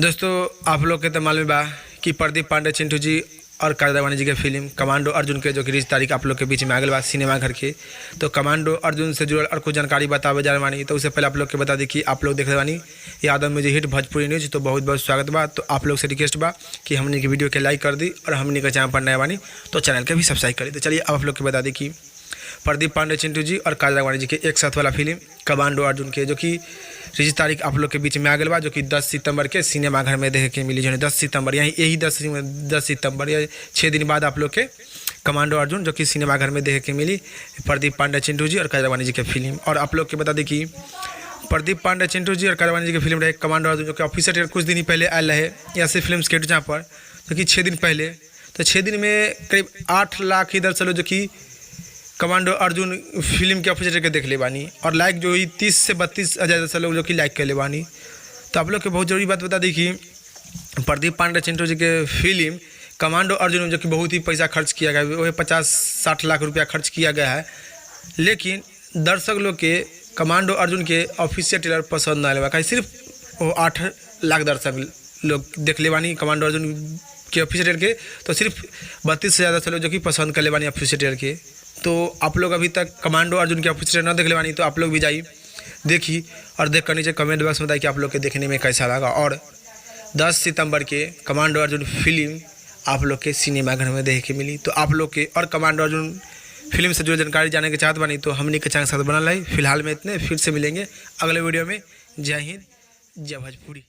दोस्तों आप लोग के तो मालूम बा कि प्रदीप पांडे चिंटू जी और काजल राघवानी जी के फिल्म कमांडो अर्जुन के जो कि 20 तारीख आप लोग के बीच में आ गई बा सिनेमा घर के। तो कमांडो अर्जुन से जुड़ल और कुछ जानकारी बतावे जा बानी। तो उससे पहले आप लोग के बता दी कि आप लोग देख रहे बानी Yadav music hit Bhojpuri news. तो बहुत बहुत स्वागत बा। तो आप लोग से रिक्वेस्ट बा कि हमने की वीडियो के लाइक कर दी और हमने के चैनल पर नया बानी तो चैनल के भी सब्सक्राइब कर दी। तो चलिए अब आप लोग के बता दी कि प्रदीप पांडे चिंटू जी और काजल राघवानी जी के एक साथ वाला फिल्म कमांडो अर्जुन के जो कि 20 तारीख आप लोग के बीच में आ गई बा, जो कि 10 सितंबर के सिनेमा घर में देखे के मिली। जो 10 सितंबर यही 10 सितंबर या 6 दिन बाद आप लोग के कमांडो अर्जुन जो कि सिनेमा घर में देखे के मिली प्रदीप पांडे चिंटू जी और काजल राघवानी जी के फिल्म। और आप लोग के बता दें कि प्रदीप पांडे चिंटू जी और काजल राघवानी जी की फिल्म रहे कमांडो अर्जुन, जो कि ऑफिशियल ट्रेलर कुछ दिन ही पहले आयल रहे या से फिल्म स्केट जहाँ पर जो कि 6 दिन पहले। तो 6 दिन में करीब 8 लाख इधर चलो जो कि कमांडो अर्जुन फिल्म के ऑफिसर के देख ले बानी और लाइक जो ही 30 से 32 हज़ार से लोग जो कि लाइक कर ले बानी। तो आप लोग के बहुत जरूरी बात बता दी कि प्रदीप पांडे चिंटू जी के फिल्म कमांडो अर्जुन में जो कि बहुत ही पैसा खर्च किया गया है, वही 50-60 लाख रुपया खर्च किया गया है। लेकिन दर्शक लोग के कमांडो अर्जुन के ऑफिशियल ट्रेलर पसंद ना आए, सिर्फ वो 8 लाख दर्शक लोग देख ले बानी कमांडो अर्जुन के ऑफिशियल ट्रेलर के। तो सिर्फ 32 से ज़्यादा से लोग जो कि पसंद कर ले बानी ऑफिशियल ट्रेलर के। तो आप लोग अभी तक कमांडो अर्जुन के ऑफिशियल न देख ले बानी तो आप लोग भी जाइए देखी और देख कर नीचे कमेंट बॉक्स में बताइए कि आप लोग के देखने में कैसा लगा। और 10 सितंबर के कमांडो अर्जुन फिल्म आप लोग के सिनेमा घर में देखे के मिली। तो आप लोग के और कमांडो अर्जुन फिल्म से जो जानकारी जाने के चाहत बानी तो हमने के चैनल साथ बना लाई। फिलहाल में इतने, फिर से मिलेंगे अगले वीडियो में। जय हिंद, जय भोजपुरी।